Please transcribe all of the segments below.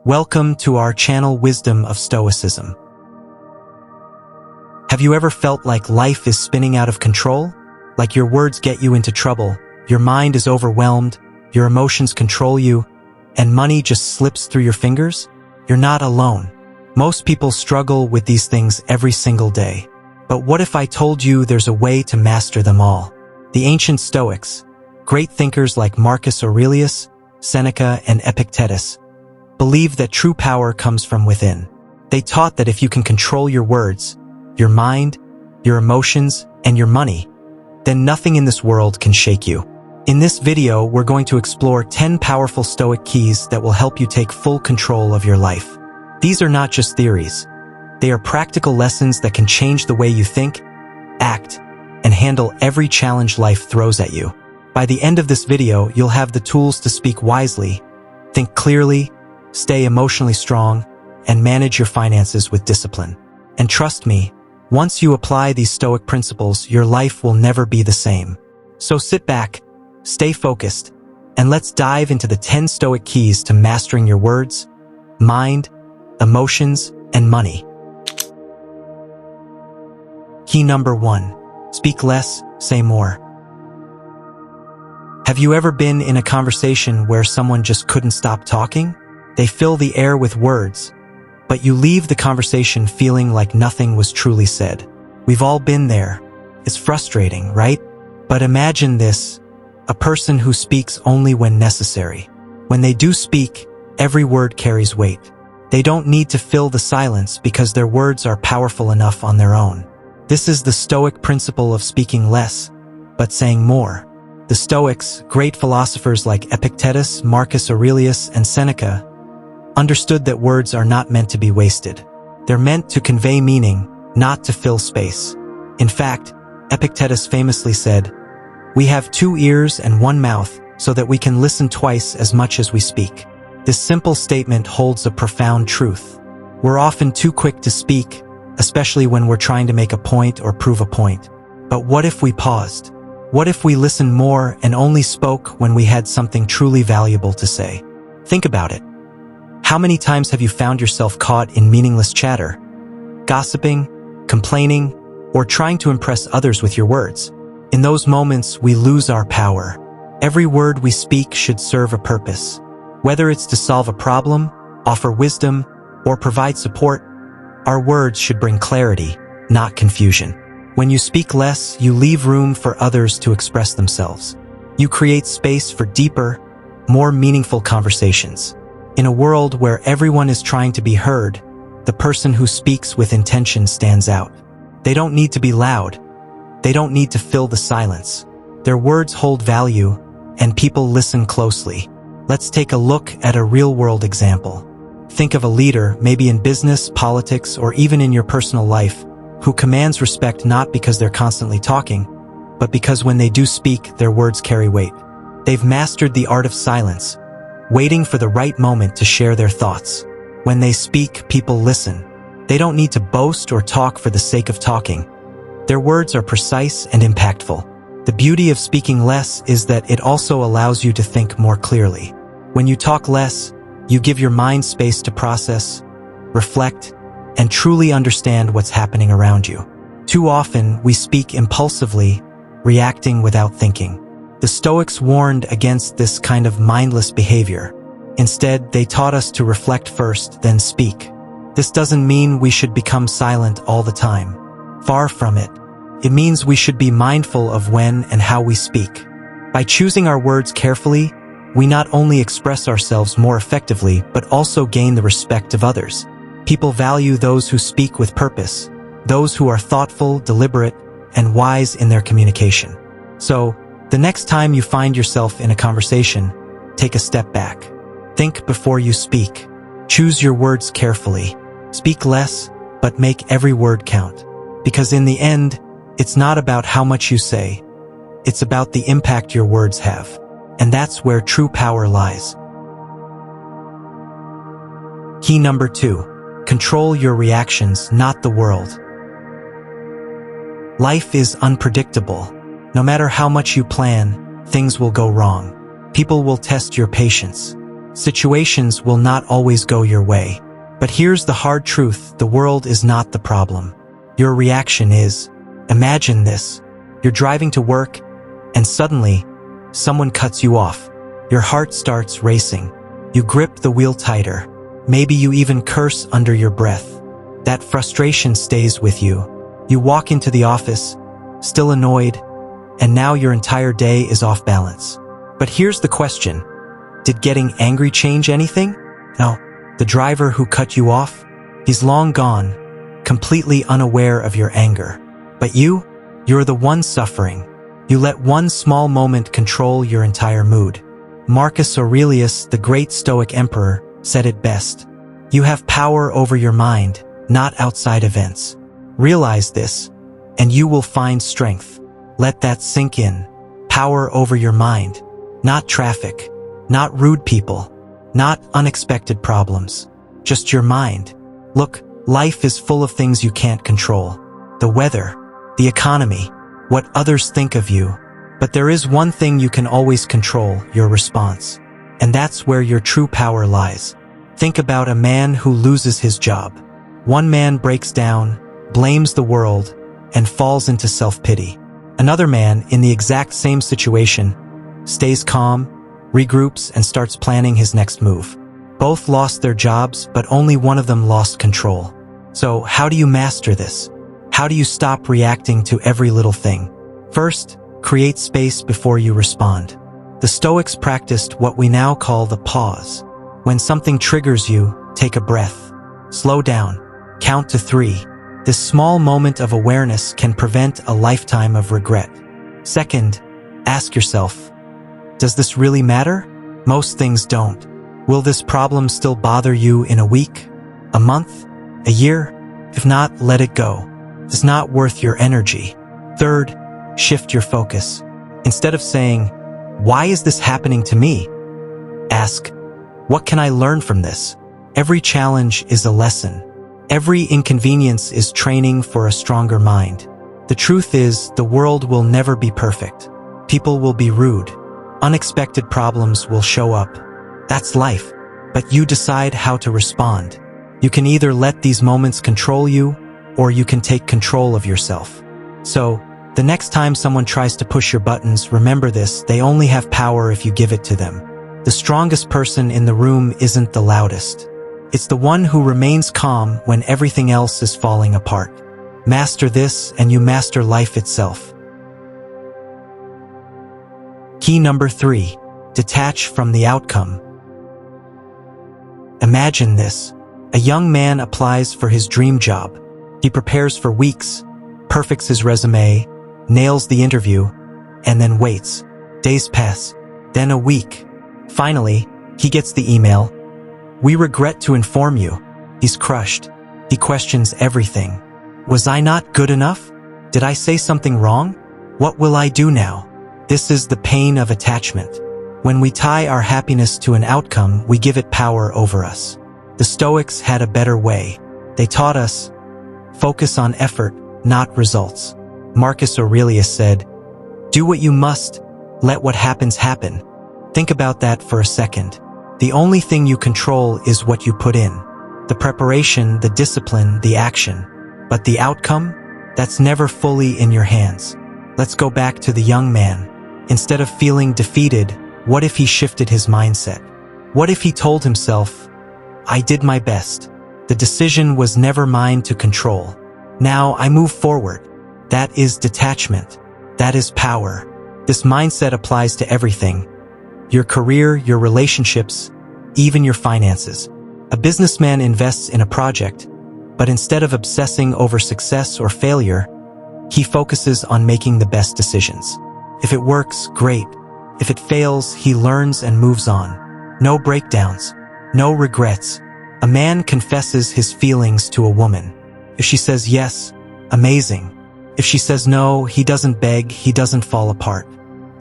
Welcome to our channel Wisdom of Stoicism. Have you ever felt like life is spinning out of control? Like your words get you into trouble, your mind is overwhelmed, your emotions control you, and money just slips through your fingers? You're not alone. Most people struggle with these things every single day. But what if I told you there's a way to master them all? The ancient Stoics, great thinkers like Marcus Aurelius, Seneca, and Epictetus, believed that true power comes from within. They taught that if you can control your words, your mind, your emotions, and your money, then nothing in this world can shake you. In this video, we're going to explore 10 powerful Stoic keys that will help you take full control of your life. These are not just theories. They are practical lessons that can change the way you think, act, and handle every challenge life throws at you. By the end of this video, you'll have the tools to speak wisely, think clearly, stay emotionally strong, and manage your finances with discipline. And trust me, once you apply these Stoic principles, your life will never be the same. So sit back, stay focused, and let's dive into the 10 Stoic keys to mastering your words, mind, emotions, and money. Key number 1. Speak less, say more. Have you ever been in a conversation where someone just couldn't stop talking? They fill the air with words, but you leave the conversation feeling like nothing was truly said. We've all been there. It's frustrating, right? But imagine this, a person who speaks only when necessary. When they do speak, every word carries weight. They don't need to fill the silence because their words are powerful enough on their own. This is the Stoic principle of speaking less, but saying more. The Stoics, great philosophers like Epictetus, Marcus Aurelius, and Seneca, understood that words are not meant to be wasted. They're meant to convey meaning, not to fill space. In fact, Epictetus famously said, "We have 2 ears and 1 mouth so that we can listen twice as much as we speak." This simple statement holds a profound truth. We're often too quick to speak, especially when we're trying to make a point or prove a point. But what if we paused? What if we listened more and only spoke when we had something truly valuable to say? Think about it. How many times have you found yourself caught in meaningless chatter, gossiping, complaining, or trying to impress others with your words? In those moments, we lose our power. Every word we speak should serve a purpose. Whether it's to solve a problem, offer wisdom, or provide support, our words should bring clarity, not confusion. When you speak less, you leave room for others to express themselves. You create space for deeper, more meaningful conversations. In a world where everyone is trying to be heard, the person who speaks with intention stands out. They don't need to be loud. They don't need to fill the silence. Their words hold value, and people listen closely. Let's take a look at a real-world example. Think of a leader, maybe in business, politics, or even in your personal life, who commands respect not because they're constantly talking, but because when they do speak, their words carry weight. They've mastered the art of silence, waiting for the right moment to share their thoughts. When they speak, people listen. They don't need to boast or talk for the sake of talking. Their words are precise and impactful. The beauty of speaking less is that it also allows you to think more clearly. When you talk less, you give your mind space to process, reflect, and truly understand what's happening around you. Too often, we speak impulsively, reacting without thinking. The Stoics warned against this kind of mindless behavior. Instead, they taught us to reflect first, then speak. This doesn't mean we should become silent all the time. Far from it. It means we should be mindful of when and how we speak. By choosing our words carefully, we not only express ourselves more effectively, but also gain the respect of others. People value those who speak with purpose, those who are thoughtful, deliberate, and wise in their communication. So, the next time you find yourself in a conversation, take a step back. Think before you speak. Choose your words carefully. Speak less, but make every word count. Because in the end, it's not about how much you say. It's about the impact your words have. And that's where true power lies. Key number 2. Control your reactions, not the world. Life is unpredictable. No matter how much you plan, things will go wrong. People will test your patience. Situations will not always go your way. But here's the hard truth: the world is not the problem. Your reaction is. Imagine this. You're driving to work, and suddenly, someone cuts you off. Your heart starts racing. You grip the wheel tighter. Maybe you even curse under your breath. That frustration stays with you. You walk into the office, still annoyed, and now your entire day is off balance. But here's the question. Did getting angry change anything? No. The driver who cut you off? He's long gone, completely unaware of your anger. But you're the one suffering. You let one small moment control your entire mood. Marcus Aurelius, the great Stoic emperor, said it best. You have power over your mind, not outside events. Realize this, and you will find strength. Let that sink in. Power over your mind. Not traffic, not rude people, not unexpected problems. Just your mind. Look, life is full of things you can't control. The weather, the economy, what others think of you. But there is one thing you can always control: your response. And that's where your true power lies. Think about a man who loses his job. One man breaks down, blames the world, and falls into self-pity. Another man, in the exact same situation, stays calm, regroups, and starts planning his next move. Both lost their jobs, but only one of them lost control. So, how do you master this? How do you stop reacting to every little thing? First, create space before you respond. The Stoics practiced what we now call the pause. When something triggers you, take a breath. Slow down. Count to 3. This small moment of awareness can prevent a lifetime of regret. Second, ask yourself, does this really matter? Most things don't. Will this problem still bother you in a week, a month, a year? If not, let it go. It's not worth your energy. Third, shift your focus. Instead of saying, why is this happening to me? Ask, what can I learn from this? Every challenge is a lesson. Every inconvenience is training for a stronger mind. The truth is, the world will never be perfect. People will be rude. Unexpected problems will show up. That's life. But you decide how to respond. You can either let these moments control you, or you can take control of yourself. So, the next time someone tries to push your buttons, remember this: they only have power if you give it to them. The strongest person in the room isn't the loudest. It's the one who remains calm when everything else is falling apart. Master this, and you master life itself. Key number 3. Detach from the outcome. Imagine this. A young man applies for his dream job. He prepares for weeks, perfects his resume, nails the interview, and then waits. Days pass, then a week. Finally, he gets the email. We regret to inform you. He's crushed. He questions everything. Was I not good enough? Did I say something wrong? What will I do now? This is the pain of attachment. When we tie our happiness to an outcome, we give it power over us. The Stoics had a better way. They taught us, focus on effort, not results. Marcus Aurelius said, do what you must, let what happens happen. Think about that for a second. The only thing you control is what you put in. The preparation, the discipline, the action. But the outcome? That's never fully in your hands. Let's go back to the young man. Instead of feeling defeated, what if he shifted his mindset? What if he told himself, I did my best. The decision was never mine to control. Now I move forward. That is detachment. That is power. This mindset applies to everything. Your career, your relationships, even your finances. A businessman invests in a project, but instead of obsessing over success or failure, he focuses on making the best decisions. If it works, great. If it fails, he learns and moves on. No breakdowns, no regrets. A man confesses his feelings to a woman. If she says yes, amazing. If she says no, he doesn't beg, he doesn't fall apart.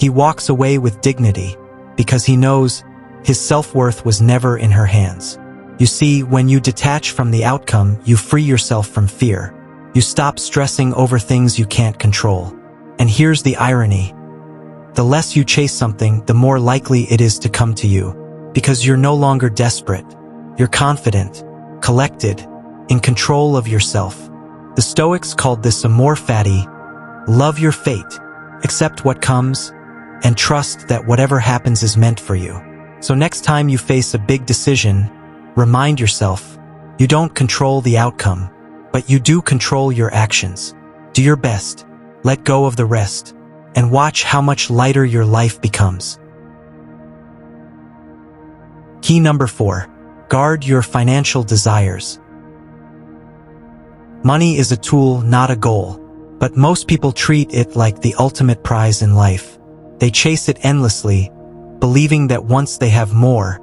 He walks away with dignity, because he knows his self-worth was never in her hands. You see, when you detach from the outcome, you free yourself from fear. You stop stressing over things you can't control. And here's the irony. The less you chase something, the more likely it is to come to you. because you're no longer desperate. You're confident, collected, in control of yourself. The Stoics called this amor fati, love your fate, accept what comes, and trust that whatever happens is meant for you. So next time you face a big decision, remind yourself, you don't control the outcome, but you do control your actions. Do your best, let go of the rest, and watch how much lighter your life becomes. Key number 4. Guard your financial desires. Money is a tool, not a goal, but most people treat it like the ultimate prize in life. They chase it endlessly, believing that once they have more,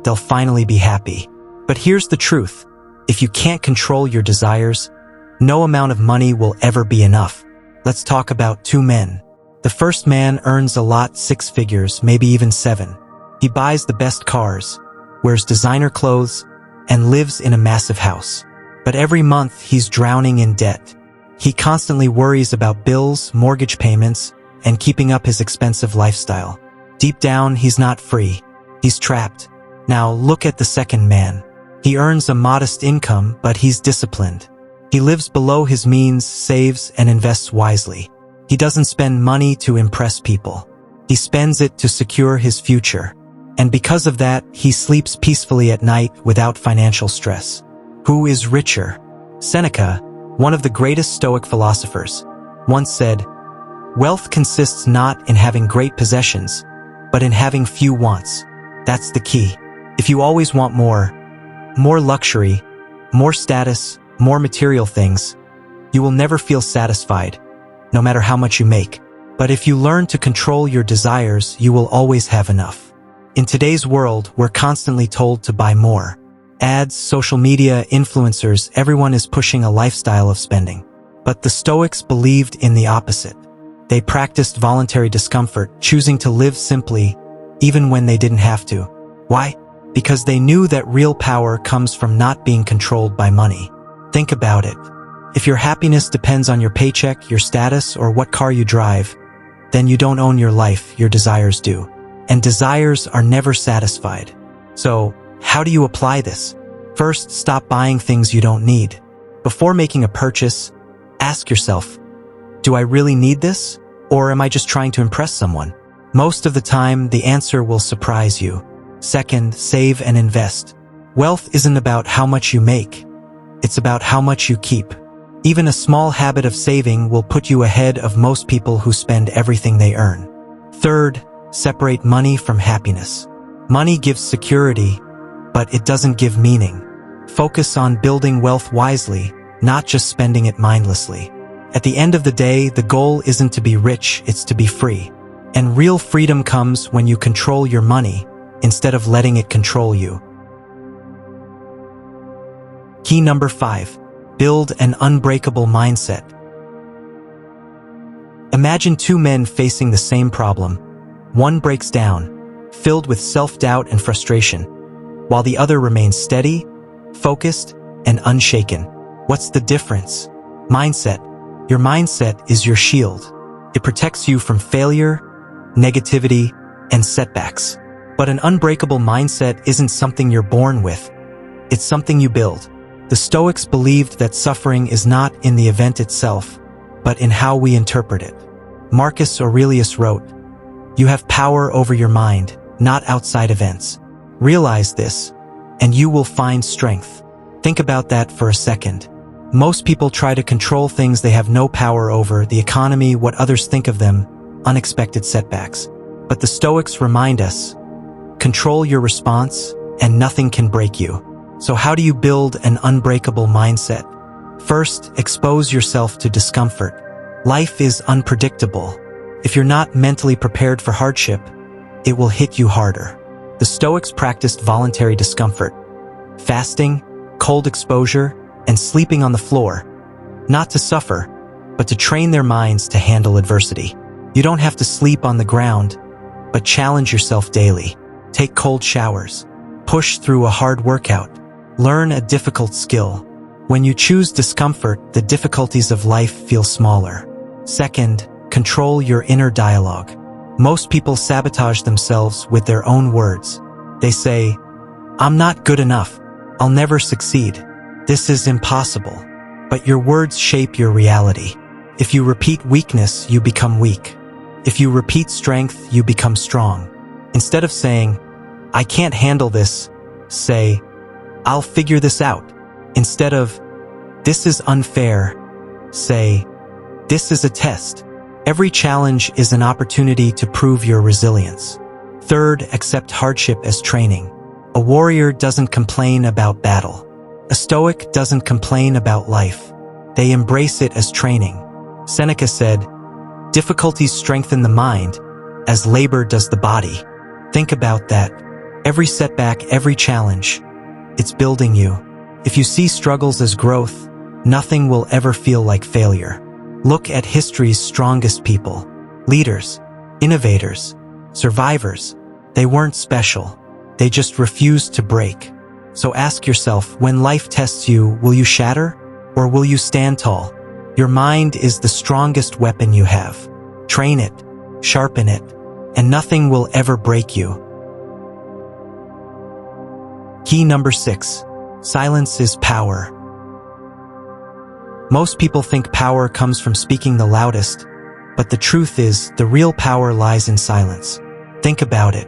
they'll finally be happy. But here's the truth. If you can't control your desires, no amount of money will ever be enough. Let's talk about 2 men. The first man earns a lot, 6 figures, maybe even 7. He buys the best cars, wears designer clothes, and lives in a massive house. But every month he's drowning in debt. He constantly worries about bills, mortgage payments, and keeping up his expensive lifestyle. Deep down, he's not free. He's trapped. Now look at the second man. He earns a modest income, but he's disciplined. He lives below his means, saves, and invests wisely. He doesn't spend money to impress people. He spends it to secure his future. And because of that, he sleeps peacefully at night without financial stress. Who is richer? Seneca, one of the greatest Stoic philosophers, once said, "Wealth consists not in having great possessions, but in having few wants." That's the key. If you always want more luxury, more status, more material things, you will never feel satisfied, no matter how much you make. But if you learn to control your desires, you will always have enough. In today's world, we're constantly told to buy more. Ads, social media, influencers, everyone is pushing a lifestyle of spending. But the Stoics believed in the opposite. They practiced voluntary discomfort, choosing to live simply, even when they didn't have to. Why? Because they knew that real power comes from not being controlled by money. Think about it. If your happiness depends on your paycheck, your status, or what car you drive, then you don't own your life, your desires do. And desires are never satisfied. So, how do you apply this? First, stop buying things you don't need. Before making a purchase, ask yourself, do I really need this? Or am I just trying to impress someone? Most of the time, the answer will surprise you. Second, save and invest. Wealth isn't about how much you make. It's about how much you keep. Even a small habit of saving will put you ahead of most people who spend everything they earn. Third, separate money from happiness. Money gives security, but it doesn't give meaning. Focus on building wealth wisely, not just spending it mindlessly. At the end of the day, the goal isn't to be rich, it's to be free. And real freedom comes when you control your money, instead of letting it control you. Key number 5. Build an unbreakable mindset. Imagine 2 men facing the same problem. One breaks down, filled with self-doubt and frustration, while the other remains steady, focused, and unshaken. What's the difference? Mindset. Your mindset is your shield. It protects you from failure, negativity, and setbacks. But an unbreakable mindset isn't something you're born with. It's something you build. The Stoics believed that suffering is not in the event itself, but in how we interpret it. Marcus Aurelius wrote, "You have power over your mind, not outside events. Realize this, and you will find strength." Think about that for a second. Most people try to control things they have no power over: the economy, what others think of them, unexpected setbacks. But the Stoics remind us, control your response, and nothing can break you. So how do you build an unbreakable mindset? First, expose yourself to discomfort. Life is unpredictable. If you're not mentally prepared for hardship, it will hit you harder. The Stoics practiced voluntary discomfort, fasting, cold exposure, and sleeping on the floor, not to suffer, but to train their minds to handle adversity. You don't have to sleep on the ground, but challenge yourself daily. Take cold showers. Push through a hard workout. Learn a difficult skill. When you choose discomfort, the difficulties of life feel smaller. Second, control your inner dialogue. Most people sabotage themselves with their own words. They say, "I'm not good enough. I'll never succeed. This is impossible." But your words shape your reality. If you repeat weakness, you become weak. If you repeat strength, you become strong. Instead of saying, "I can't handle this," say, "I'll figure this out." Instead of, "This is unfair," say, "This is a test." Every challenge is an opportunity to prove your resilience. Third, accept hardship as training. A warrior doesn't complain about battle. A Stoic doesn't complain about life. They embrace it as training. Seneca said, "Difficulties strengthen the mind, as labor does the body." Think about that. Every setback, every challenge, it's building you. If you see struggles as growth, nothing will ever feel like failure. Look at history's strongest people. Leaders, innovators, survivors. They weren't special. They just refused to break. So ask yourself, when life tests you, will you shatter or will you stand tall? Your mind is the strongest weapon you have. Train it, sharpen it, and nothing will ever break you. Key number 6. Silence is power. Most people think power comes from speaking the loudest, but the truth is, the real power lies in silence. Think about it.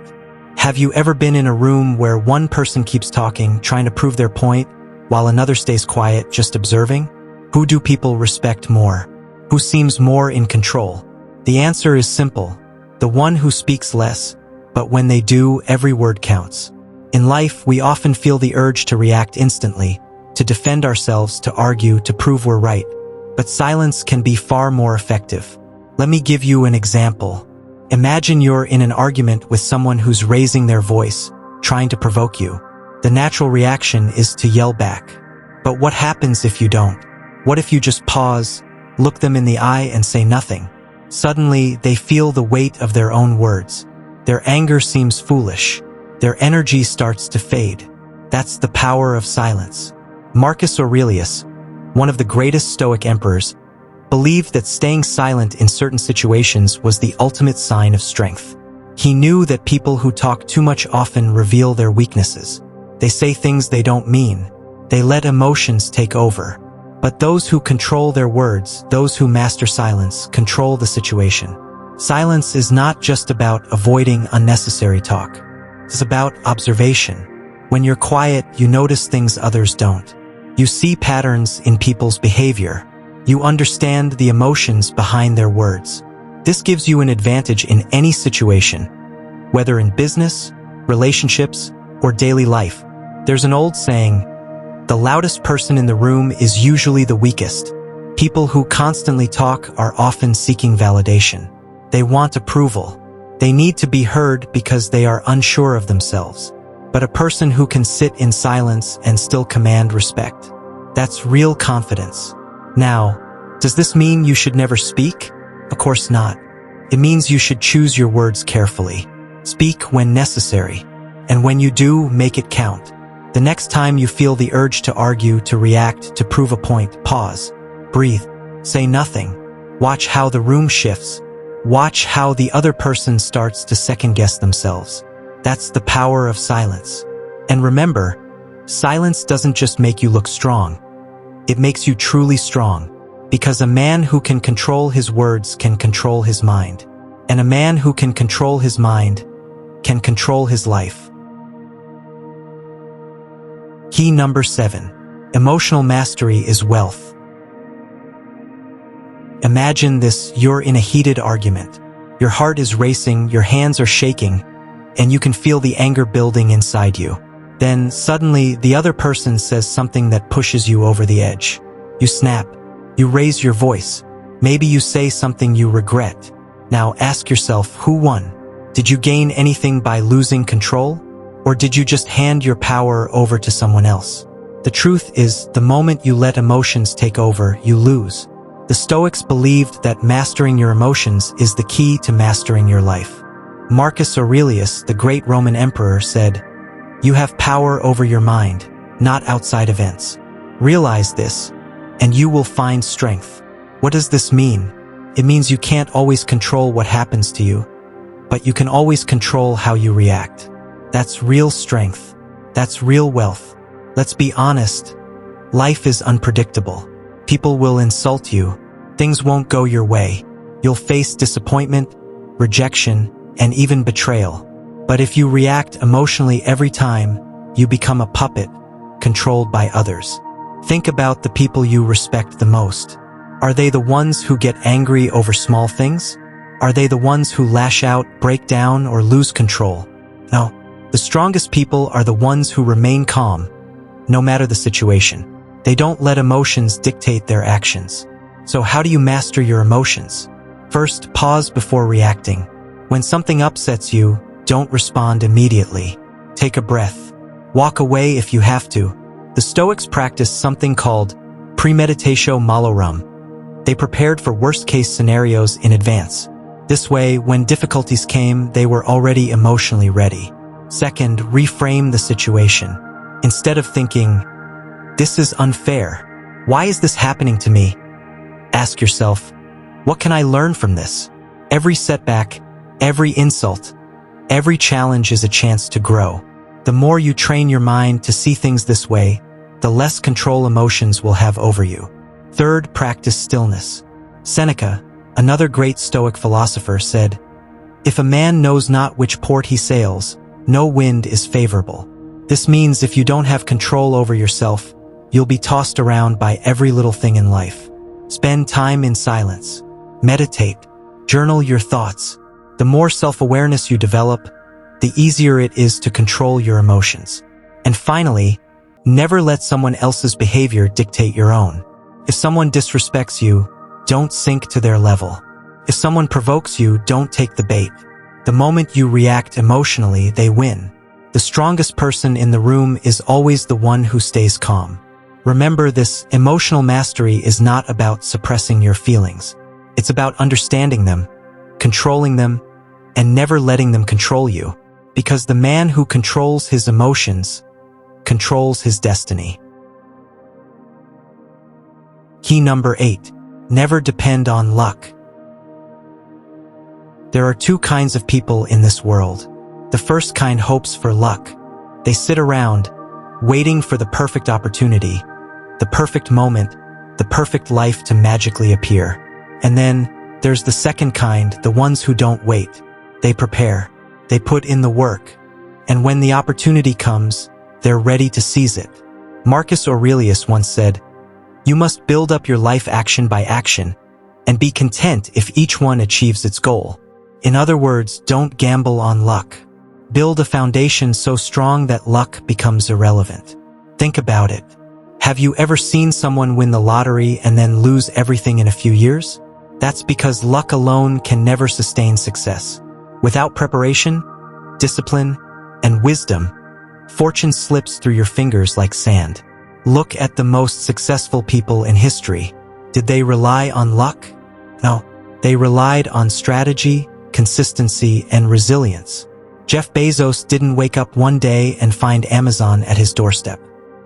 Have you ever been in a room where one person keeps talking, trying to prove their point, while another stays quiet, just observing? Who do people respect more? Who seems more in control? The answer is simple: the one who speaks less, but when they do, every word counts. In life, we often feel the urge to react instantly, to defend ourselves, to argue, to prove we're right. But silence can be far more effective. Let me give you an example. Imagine you're in an argument with someone who's raising their voice, trying to provoke you. The natural reaction is to yell back. But what happens if you don't? What if you just pause, look them in the eye, and say nothing? Suddenly, they feel the weight of their own words. Their anger seems foolish. Their energy starts to fade. That's the power of silence. Marcus Aurelius, one of the greatest Stoic emperors, believed that staying silent in certain situations was the ultimate sign of strength. He knew that people who talk too much often reveal their weaknesses. They say things they don't mean. They let emotions take over. But those who control their words, those who master silence, control the situation. Silence is not just about avoiding unnecessary talk. It's about observation. When you're quiet, you notice things others don't. You see patterns in people's behavior. You understand the emotions behind their words. This gives you an advantage in any situation, whether in business, relationships, or daily life. There's an old saying, the loudest person in the room is usually the weakest. People who constantly talk are often seeking validation. They want approval. They need to be heard because they are unsure of themselves. But a person who can sit in silence and still command respect, that's real confidence. Now, does this mean you should never speak? Of course not. It means you should choose your words carefully. Speak when necessary. And when you do, make it count. The next time you feel the urge to argue, to react, to prove a point, pause, breathe, say nothing. Watch how the room shifts. Watch how the other person starts to second-guess themselves. That's the power of silence. And remember, silence doesn't just make you look strong. It makes you truly strong. Because a man who can control his words can control his mind. And a man who can control his mind can control his life. Key number 7. Emotional mastery is wealth. Imagine this: you're in a heated argument. Your heart is racing, your hands are shaking, and you can feel the anger building inside you. Then, suddenly, the other person says something that pushes you over the edge. You snap. You raise your voice. Maybe you say something you regret. Now ask yourself, who won? Did you gain anything by losing control? Or did you just hand your power over to someone else? The truth is, the moment you let emotions take over, you lose. The Stoics believed that mastering your emotions is the key to mastering your life. Marcus Aurelius, the great Roman emperor, said, "You have power over your mind, not outside events. Realize this, and you will find strength." What does this mean? It means you can't always control what happens to you, but you can always control how you react. That's real strength. That's real wealth. Let's be honest. Life is unpredictable. People will insult you. Things won't go your way. You'll face disappointment, rejection, and even betrayal. But if you react emotionally every time, you become a puppet, controlled by others. Think about the people you respect the most. Are they the ones who get angry over small things? Are they the ones who lash out, break down, or lose control? No. The strongest people are the ones who remain calm, no matter the situation. They don't let emotions dictate their actions. So how do you master your emotions? First, pause before reacting. When something upsets you, don't respond immediately. Take a breath. Walk away if you have to. The Stoics practiced something called premeditatio malorum. They prepared for worst-case scenarios in advance. This way, when difficulties came, they were already emotionally ready. Second, reframe the situation. Instead of thinking, "This is unfair. Why is this happening to me?" Ask yourself, "What can I learn from this?" Every setback, every insult, every challenge is a chance to grow. The more you train your mind to see things this way, the less control emotions will have over you. Third, practice stillness. Seneca, another great Stoic philosopher, said, "If a man knows not which port he sails, no wind is favorable." This means if you don't have control over yourself, you'll be tossed around by every little thing in life. Spend time in silence. Meditate. Journal your thoughts. The more self-awareness you develop, the easier it is to control your emotions. And finally, never let someone else's behavior dictate your own. If someone disrespects you, don't sink to their level. If someone provokes you, don't take the bait. The moment you react emotionally, they win. The strongest person in the room is always the one who stays calm. Remember, this emotional mastery is not about suppressing your feelings. It's about understanding them, controlling them, and never letting them control you. Because the man who controls his emotions controls his destiny. Key number 8. Never depend on luck. There are two kinds of people in this world. The first kind hopes for luck. They sit around, waiting for the perfect opportunity, the perfect moment, the perfect life to magically appear. And then, there's the second kind, the ones who don't wait. They prepare. They put in the work. And when the opportunity comes, they're ready to seize it. Marcus Aurelius once said, "You must build up your life action by action, and be content if each one achieves its goal." In other words, don't gamble on luck. Build a foundation so strong that luck becomes irrelevant. Think about it. Have you ever seen someone win the lottery and then lose everything in a few years? That's because luck alone can never sustain success. Without preparation, discipline, and wisdom, fortune slips through your fingers like sand. Look at the most successful people in history. Did they rely on luck? No, they relied on strategy, consistency, and resilience. Jeff Bezos didn't wake up one day and find Amazon at his doorstep.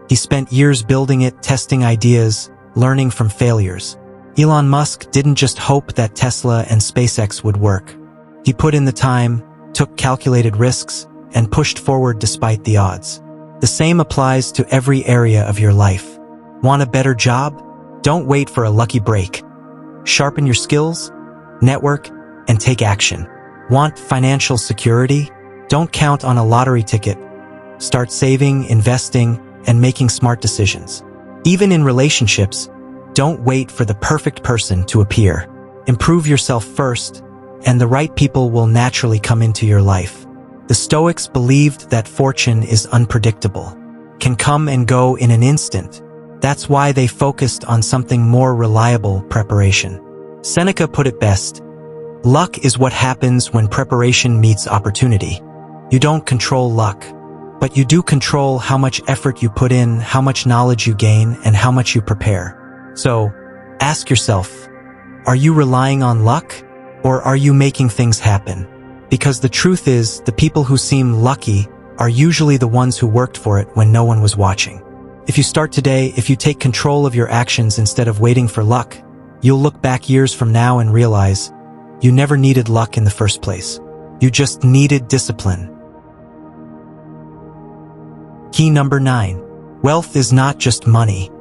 He spent years building it, testing ideas, learning from failures. Elon Musk didn't just hope that Tesla and SpaceX would work. He put in the time, took calculated risks, and pushed forward despite the odds. The same applies to every area of your life. Want a better job? Don't wait for a lucky break. Sharpen your skills, network, and take action. Want financial security? Don't count on a lottery ticket. Start saving, investing, and making smart decisions. Even in relationships, don't wait for the perfect person to appear. Improve yourself first, and the right people will naturally come into your life. The Stoics believed that fortune is unpredictable, can come and go in an instant. That's why they focused on something more reliable: preparation. Seneca put it best: luck is what happens when preparation meets opportunity. You don't control luck, but you do control how much effort you put in, how much knowledge you gain, and how much you prepare. So, ask yourself, are you relying on luck, or are you making things happen? Because the truth is, the people who seem lucky are usually the ones who worked for it when no one was watching. If you start today, if you take control of your actions instead of waiting for luck, you'll look back years from now and realize you never needed luck in the first place. You just needed discipline. Key number 9. Wealth is not just money.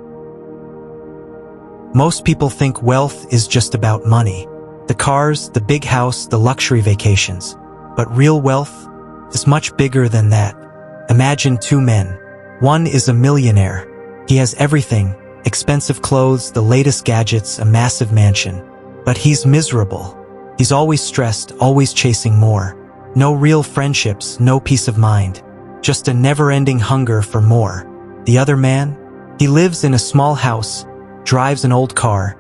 Most people think wealth is just about money. The cars, the big house, the luxury vacations. But real wealth is much bigger than that. Imagine two men. One is a millionaire. He has everything, expensive clothes, the latest gadgets, a massive mansion. But he's miserable. He's always stressed, always chasing more. No real friendships, no peace of mind. Just a never-ending hunger for more. The other man? He lives in a small house, drives an old car,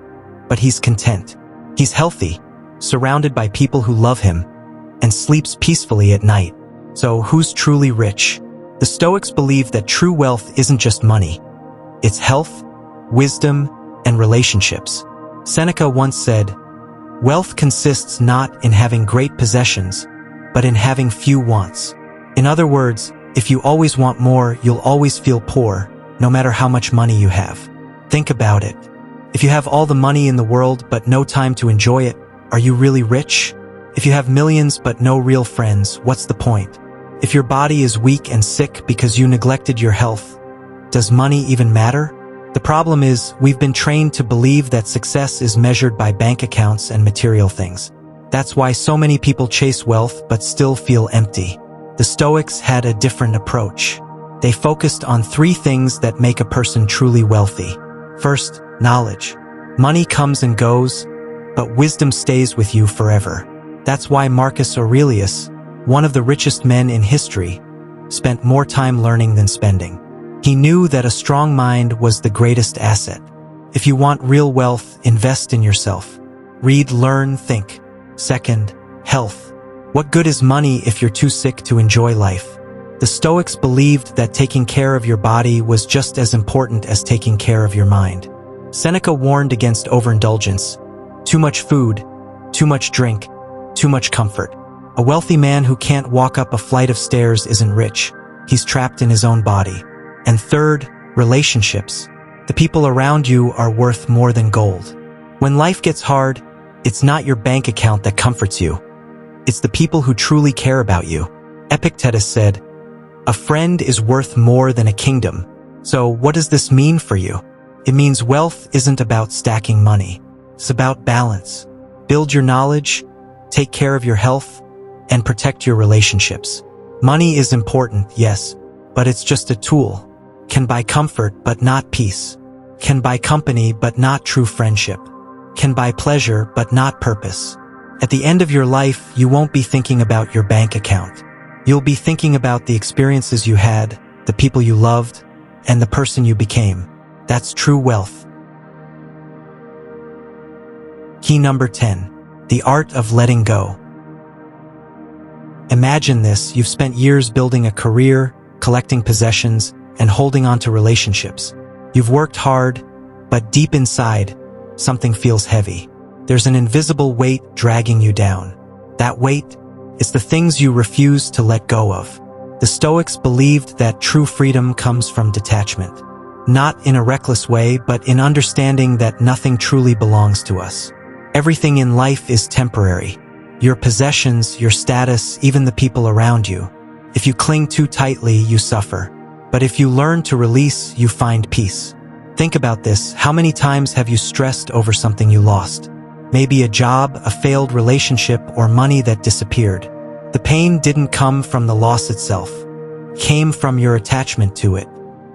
but he's content. He's healthy, surrounded by people who love him, and sleeps peacefully at night. So who's truly rich? The Stoics believe that true wealth isn't just money. It's health, wisdom, and relationships. Seneca once said, "Wealth consists not in having great possessions, but in having few wants." In other words, if you always want more, you'll always feel poor, no matter how much money you have. Think about it. If you have all the money in the world but no time to enjoy it, are you really rich? If you have millions but no real friends, what's the point? If your body is weak and sick because you neglected your health, does money even matter? The problem is, we've been trained to believe that success is measured by bank accounts and material things. That's why so many people chase wealth but still feel empty. The Stoics had a different approach. They focused on 3 things that make a person truly wealthy. First, knowledge. Money comes and goes, but wisdom stays with you forever. That's why Marcus Aurelius, one of the richest men in history, spent more time learning than spending. He knew that a strong mind was the greatest asset. If you want real wealth, invest in yourself. Read, learn, think. Second, health. What good is money if you're too sick to enjoy life? The Stoics believed that taking care of your body was just as important as taking care of your mind. Seneca warned against overindulgence. Too much food, too much drink, too much comfort. A wealthy man who can't walk up a flight of stairs isn't rich. He's trapped in his own body. And third, relationships. The people around you are worth more than gold. When life gets hard, it's not your bank account that comforts you. It's the people who truly care about you. Epictetus said, "A friend is worth more than a kingdom." So what does this mean for you? It means wealth isn't about stacking money. It's about balance. Build your knowledge, take care of your health, and protect your relationships. Money is important, yes, but it's just a tool. Can buy comfort but not peace. Can buy company but not true friendship. Can buy pleasure but not purpose. At the end of your life, you won't be thinking about your bank account. You'll be thinking about the experiences you had, the people you loved, and the person you became. That's true wealth. Key number 10. The art of letting go. Imagine this: you've spent years building a career, collecting possessions, and holding on to relationships. You've worked hard, but deep inside, something feels heavy. There's an invisible weight dragging you down. That weight is the things you refuse to let go of. The Stoics believed that true freedom comes from detachment. Not in a reckless way, but in understanding that nothing truly belongs to us. Everything in life is temporary. Your possessions, your status, even the people around you. If you cling too tightly, you suffer. But if you learn to release, you find peace. Think about this: how many times have you stressed over something you lost? Maybe a job, a failed relationship, or money that disappeared. The pain didn't come from the loss itself. It came from your attachment to it.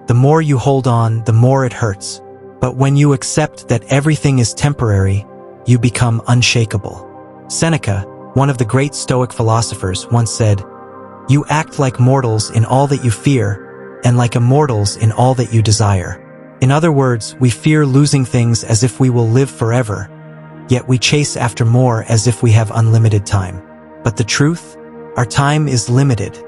The more you hold on, the more it hurts. But when you accept that everything is temporary, you become unshakable. Seneca, one of the great Stoic philosophers, once said, "You act like mortals in all that you fear, and like immortals in all that you desire." In other words, we fear losing things as if we will live forever, yet we chase after more as if we have unlimited time. But the truth? Our time is limited.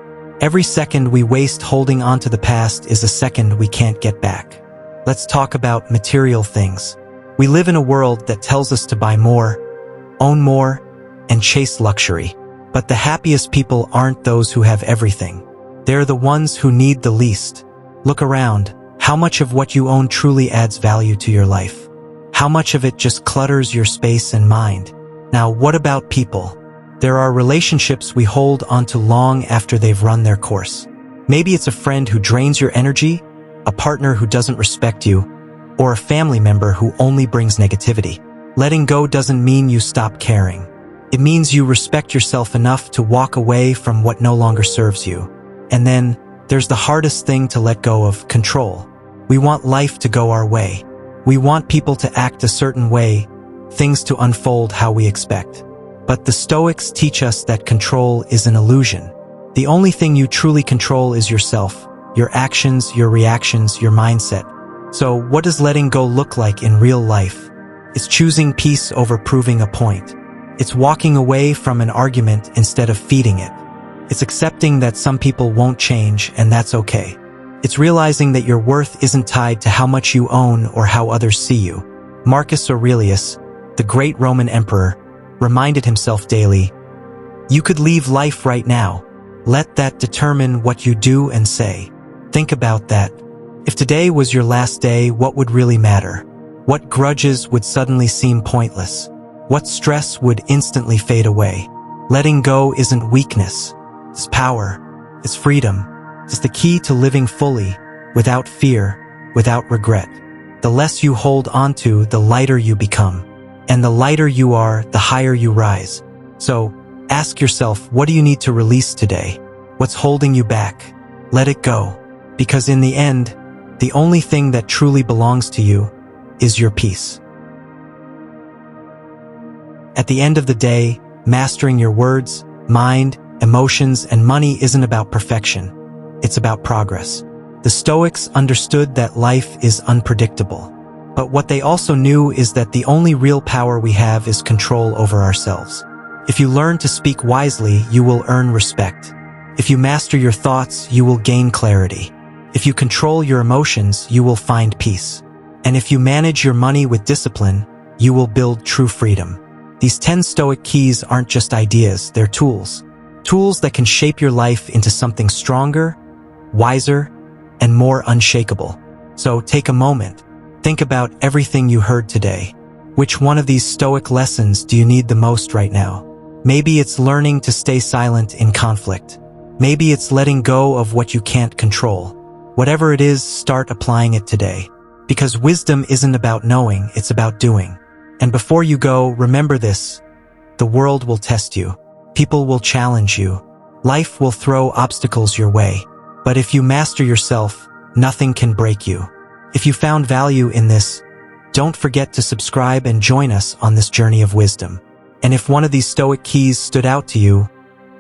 Every second we waste holding on to the past is a second we can't get back. Let's talk about material things. We live in a world that tells us to buy more, own more, and chase luxury. But the happiest people aren't those who have everything. They're the ones who need the least. Look around. How much of what you own truly adds value to your life? How much of it just clutters your space and mind? Now, what about people? There are relationships we hold onto long after they've run their course. Maybe it's a friend who drains your energy, a partner who doesn't respect you, or a family member who only brings negativity. Letting go doesn't mean you stop caring. It means you respect yourself enough to walk away from what no longer serves you. And then, there's the hardest thing to let go of: control. We want life to go our way. We want people to act a certain way, things to unfold how we expect. But the Stoics teach us that control is an illusion. The only thing you truly control is yourself, your actions, your reactions, your mindset. So, what does letting go look like in real life? It's choosing peace over proving a point. It's walking away from an argument instead of feeding it. It's accepting that some people won't change, and that's okay. It's realizing that your worth isn't tied to how much you own or how others see you. Marcus Aurelius, the great Roman emperor, reminded himself daily, "You could leave life right now. Let that determine what you do and say." Think about that. If today was your last day, what would really matter? What grudges would suddenly seem pointless? What stress would instantly fade away? Letting go isn't weakness. It's power. It's freedom. It's the key to living fully, without fear, without regret. The less you hold onto, the lighter you become. And the lighter you are, the higher you rise. So, ask yourself, what do you need to release today? What's holding you back? Let it go. Because in the end, the only thing that truly belongs to you is your peace. At the end of the day, mastering your words, mind, emotions, and money isn't about perfection. It's about progress. The Stoics understood that life is unpredictable. But what they also knew is that the only real power we have is control over ourselves. If you learn to speak wisely, you will earn respect. If you master your thoughts, you will gain clarity. If you control your emotions, you will find peace. And if you manage your money with discipline, you will build true freedom. These 10 Stoic keys aren't just ideas, they're tools. Tools that can shape your life into something stronger, wiser, and more unshakable. So take a moment. Think about everything you heard today. Which one of these Stoic lessons do you need the most right now? Maybe it's learning to stay silent in conflict. Maybe it's letting go of what you can't control. Whatever it is, start applying it today. Because wisdom isn't about knowing, it's about doing. And before you go, remember this. The world will test you. People will challenge you. Life will throw obstacles your way. But if you master yourself, nothing can break you. If you found value in this, don't forget to subscribe and join us on this journey of wisdom. And if one of these Stoic keys stood out to you,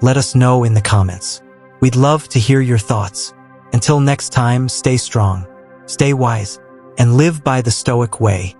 let us know in the comments. We'd love to hear your thoughts. Until next time, stay strong, stay wise, and live by the Stoic way.